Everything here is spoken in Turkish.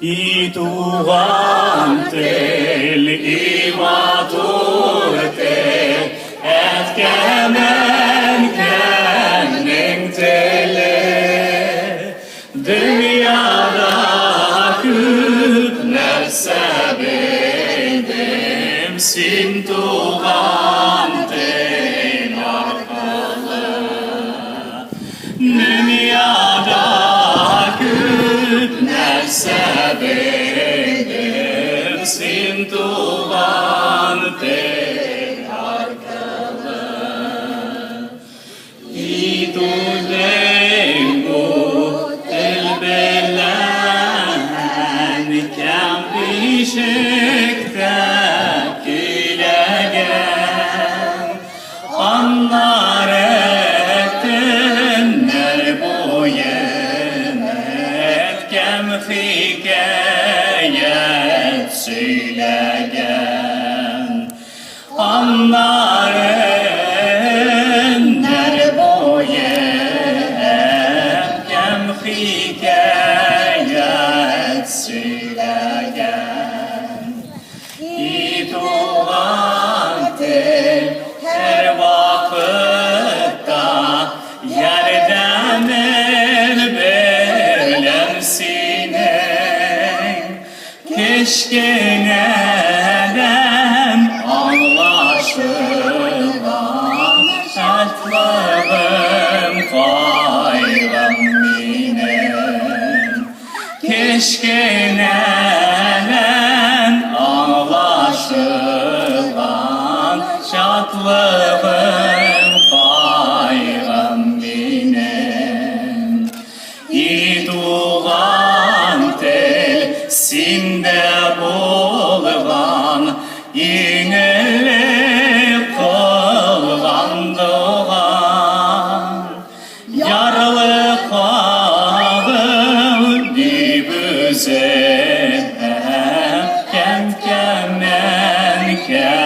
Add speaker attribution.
Speaker 1: I tuan til I matur til et kemen kenning til dünyada hükmer sebedim sin tuan til arkalı dünyada hükmer sebedim sin tuan til arkalı I tu lengu til belen kem bişekte kilegen anlar ettinler bu yemet kem fikayet söylegen anlar ettinler bu yemet kem fikayet söylegen I tuan til her vakitta yerden elbirlem sinen keşke neden anlaşılan şartlarım fayram minen keşke neden anlaşılan şartlarım fayram minen I tuğan tel sinde bolgan İngeli kılgan doğan Yarlı kağın dibüze kem kemen kem